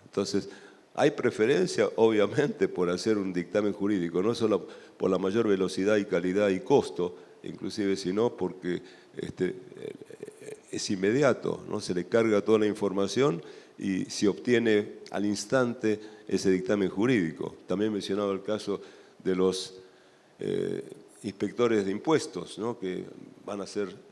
Entonces, hay preferencia, obviamente, por hacer un dictamen jurídico, no solo por la mayor velocidad y calidad y costo, inclusive, sino porque es inmediato, ¿no? Se le carga toda la información y se obtiene al instante ese dictamen jurídico. También mencionaba el caso de los inspectores de impuestos, ¿no?, que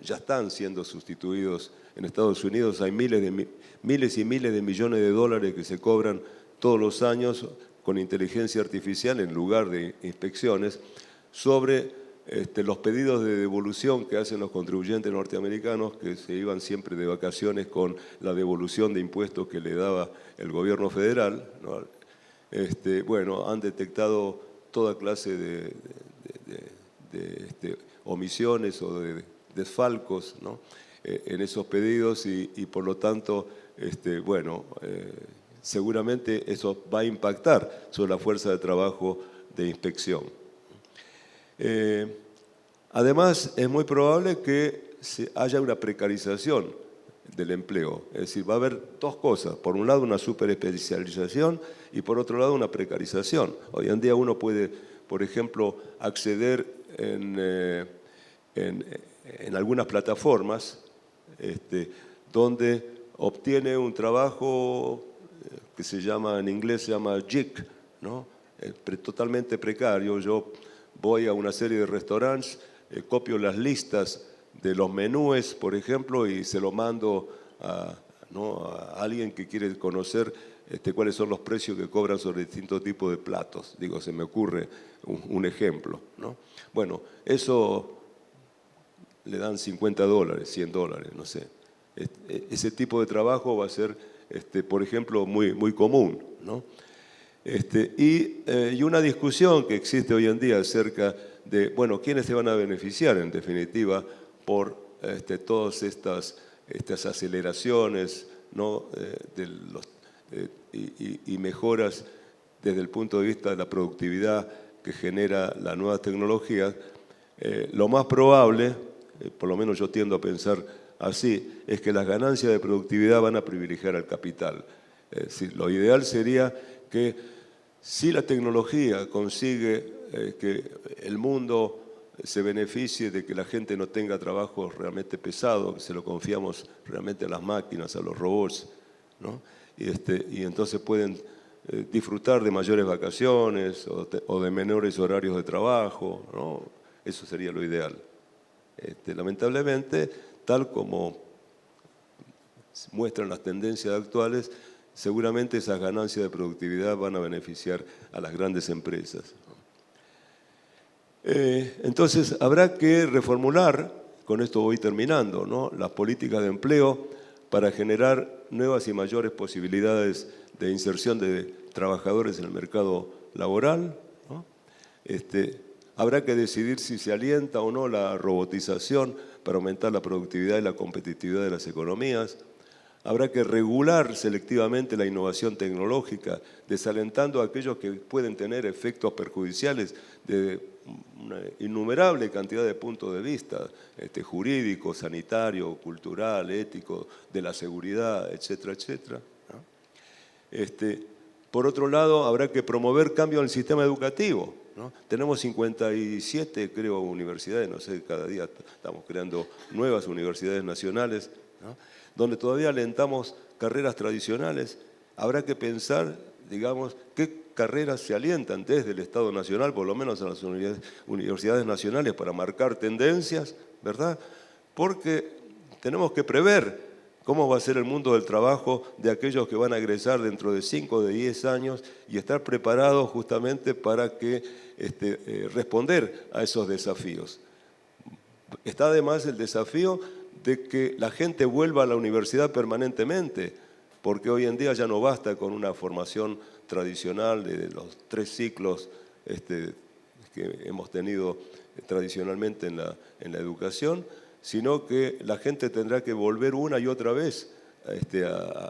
ya están siendo sustituidos. En Estados Unidos hay miles y miles de millones de dólares que se cobran todos los años con inteligencia artificial en lugar de inspecciones sobre los pedidos de devolución que hacen los contribuyentes norteamericanos, que se iban siempre de vacaciones con la devolución de impuestos que le daba el gobierno federal, ¿no? Bueno, han detectado toda clase de omisiones o de desfalcos, ¿no?, en esos pedidos y por lo tanto, bueno, seguramente eso va a impactar sobre la fuerza de trabajo de inspección. Además, es muy probable que haya una precarización del empleo. Es decir, va a haber dos cosas. Por un lado, una superespecialización y por otro lado, una precarización. Hoy en día uno puede, por ejemplo, acceder en algunas plataformas donde obtiene un trabajo que en inglés se llama gig, ¿no?, totalmente precario. Yo voy a una serie de restaurantes, copio las listas de los menúes, por ejemplo, y se lo mando a alguien que quiere conocer cuáles son los precios que cobran sobre distintos tipos de platos. Digo, se me ocurre un ejemplo, ¿no? Bueno, eso le dan $50, $100, no sé. Ese tipo de trabajo va a ser, por ejemplo, muy, muy común, ¿no? Y una discusión que existe hoy en día acerca de, bueno, quiénes se van a beneficiar en definitiva por todas estas aceleraciones, ¿no?, y mejoras desde el punto de vista de la productividad que genera la nueva tecnología. Lo más probable, por lo menos yo tiendo a pensar así, es que las ganancias de productividad van a privilegiar al capital. Es decir, lo ideal sería que si la tecnología consigue que el mundo se beneficie de que la gente no tenga trabajos realmente pesados, que se lo confiamos realmente a las máquinas, a los robots, ¿no?, y entonces pueden disfrutar de mayores vacaciones o de menores horarios de trabajo, ¿no? Eso sería lo ideal. Lamentablemente, tal como muestran las tendencias actuales, seguramente esas ganancias de productividad van a beneficiar a las grandes empresas. Entonces, habrá que reformular, con esto voy terminando, ¿no?, las políticas de empleo para generar nuevas y mayores posibilidades de inserción de trabajadores en el mercado laboral, ¿no? Habrá que decidir si se alienta o no la robotización para aumentar la productividad y la competitividad de las economías. Habrá que regular selectivamente la innovación tecnológica, desalentando a aquellos que pueden tener efectos perjudiciales de una innumerable cantidad de puntos de vista, jurídico, sanitario, cultural, ético, de la seguridad, etcétera, etcétera, ¿no? Por otro lado, habrá que promover cambios en el sistema educativo, ¿no? Tenemos 57, creo, universidades, no sé, cada día estamos creando nuevas universidades nacionales, ¿no? Donde todavía alentamos carreras tradicionales. Habrá que pensar, digamos, qué carreras se alientan desde el Estado Nacional, por lo menos en las universidades nacionales, para marcar tendencias, ¿verdad? Porque tenemos que prever cómo va a ser el mundo del trabajo de aquellos que van a egresar dentro de 5 o de 10 años y estar preparados justamente para que responder a esos desafíos. Está además el desafío de que la gente vuelva a la universidad permanentemente, porque hoy en día ya no basta con una formación tradicional de los 3 ciclos que hemos tenido tradicionalmente en la educación, sino que la gente tendrá que volver una y otra vez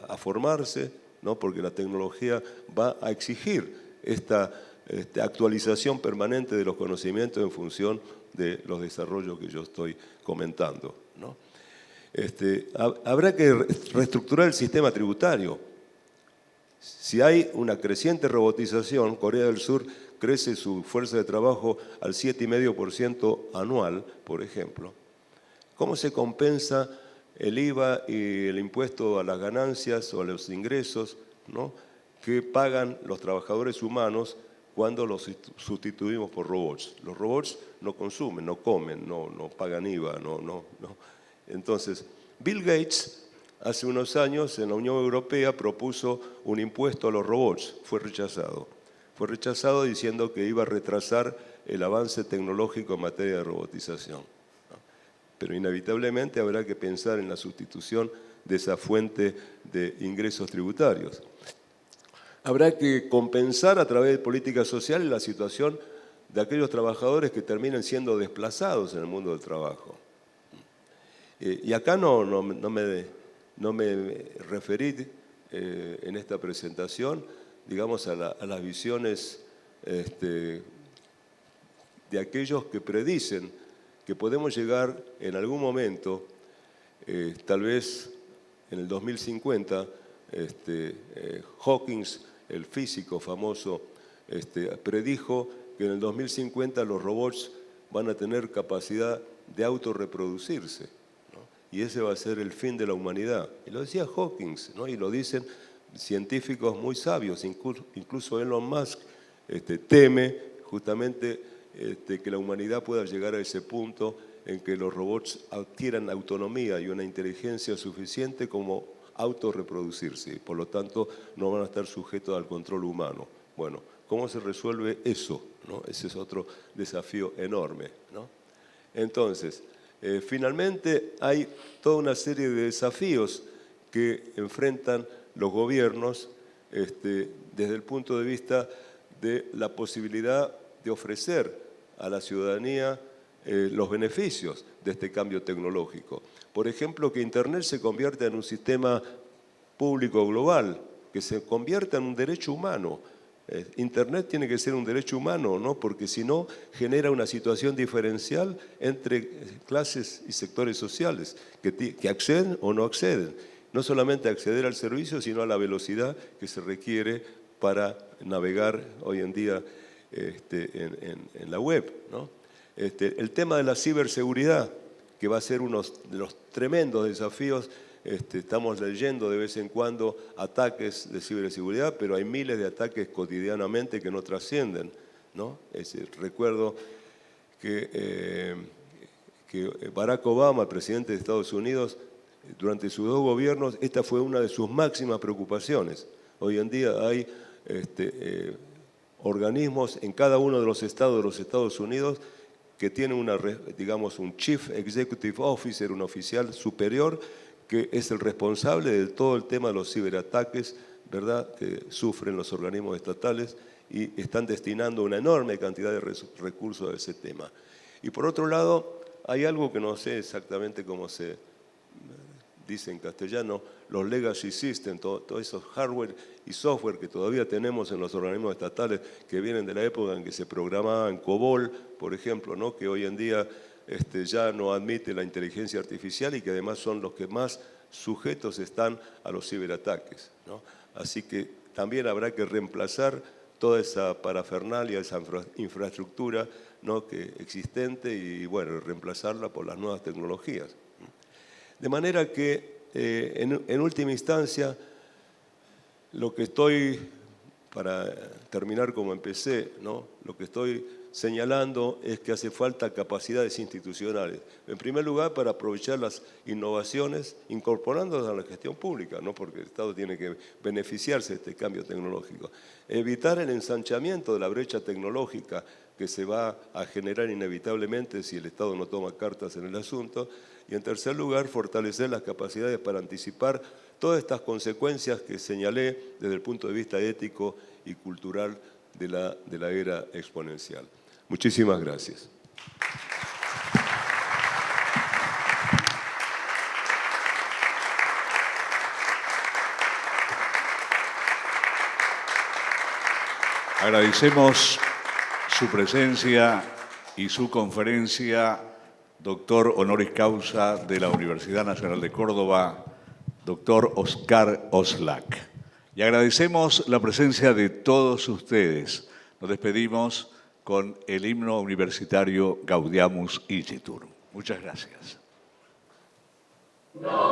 a formarse, ¿no? Porque la tecnología va a exigir esta actualización permanente de los conocimientos en función de los desarrollos que yo estoy comentando, ¿no? Habrá que reestructurar el sistema tributario. Si hay una creciente robotización, Corea del Sur crece su fuerza de trabajo al 7,5% anual, por ejemplo. ¿Cómo se compensa el IVA y el impuesto a las ganancias o a los ingresos, ¿no?, que pagan los trabajadores humanos cuando los sustituimos por robots? Los robots no consumen, no comen, no pagan IVA, no. Entonces, Bill Gates hace unos años en la Unión Europea propuso un impuesto a los robots. Fue rechazado. Fue rechazado diciendo que iba a retrasar el avance tecnológico en materia de robotización. Pero inevitablemente habrá que pensar en la sustitución de esa fuente de ingresos tributarios. Habrá que compensar a través de políticas sociales la situación de aquellos trabajadores que terminen siendo desplazados en el mundo del trabajo. Y acá no me referí en esta presentación, digamos, a las visiones de aquellos que predicen que podemos llegar en algún momento, tal vez en el 2050, Hawkins, el físico famoso, predijo que en el 2050 los robots van a tener capacidad de autorreproducirse, ¿no? Y ese va a ser el fin de la humanidad. Y lo decía Hawkins, ¿no? Y lo dicen científicos muy sabios, incluso Elon Musk teme justamente que la humanidad pueda llegar a ese punto en que los robots adquieran autonomía y una inteligencia suficiente como autorreproducirse, y por lo tanto no van a estar sujetos al control humano. Bueno, ¿cómo se resuelve eso, ¿no? Ese es otro desafío enorme, ¿no? Entonces, finalmente hay toda una serie de desafíos que enfrentan los gobiernos desde el punto de vista de la posibilidad de ofrecer a la ciudadanía los beneficios de este cambio tecnológico. Por ejemplo, que Internet se convierta en un sistema público global, que se convierta en un derecho humano. Internet tiene que ser un derecho humano, ¿no? Porque si no, genera una situación diferencial entre clases y sectores sociales que acceden o no acceden. No solamente acceder al servicio, sino a la velocidad que se requiere para navegar hoy en día en la web, ¿no? El tema de la ciberseguridad, que va a ser uno de los tremendos desafíos. Estamos leyendo de vez en cuando ataques de ciberseguridad, pero hay miles de ataques cotidianamente que no trascienden, ¿no? Recuerdo que Barack Obama, el presidente de Estados Unidos, durante sus 2 gobiernos, esta fue una de sus máximas preocupaciones. Hoy en día hay organismos en cada uno de los estados de los Estados Unidos que tienen un Chief Executive Officer, un oficial superior, que es el responsable de todo el tema de los ciberataques, ¿verdad?, que sufren los organismos estatales, y están destinando una enorme cantidad de recursos a ese tema. Y por otro lado, hay algo que no sé exactamente cómo se dice en castellano, los legacy systems, todos esos hardware y software que todavía tenemos en los organismos estatales que vienen de la época en que se programaba en COBOL, por ejemplo, ¿no? Que hoy en día ya no admite la inteligencia artificial y que además son los que más sujetos están a los ciberataques, ¿no? Así que también habrá que reemplazar toda esa parafernalia, esa infraestructura, ¿no? que existente y bueno, reemplazarla por las nuevas tecnologías. De manera que, en última instancia, lo que estoy, para terminar como empecé, ¿no? Lo que estoy señalando es que hace falta capacidades institucionales. En primer lugar, para aprovechar las innovaciones, incorporándolas a la gestión pública, ¿no? Porque el Estado tiene que beneficiarse de este cambio tecnológico. Evitar el ensanchamiento de la brecha tecnológica que se va a generar inevitablemente si el Estado no toma cartas en el asunto. Y en tercer lugar, fortalecer las capacidades para anticipar todas estas consecuencias que señalé desde el punto de vista ético y cultural de la era exponencial. Muchísimas gracias. Agradecemos su presencia y su conferencia, doctor honoris causa de la Universidad Nacional de Córdoba, doctor Oscar Oslak. Y agradecemos la presencia de todos ustedes. Nos despedimos con el himno universitario Gaudeamus Igitur. Muchas gracias. No.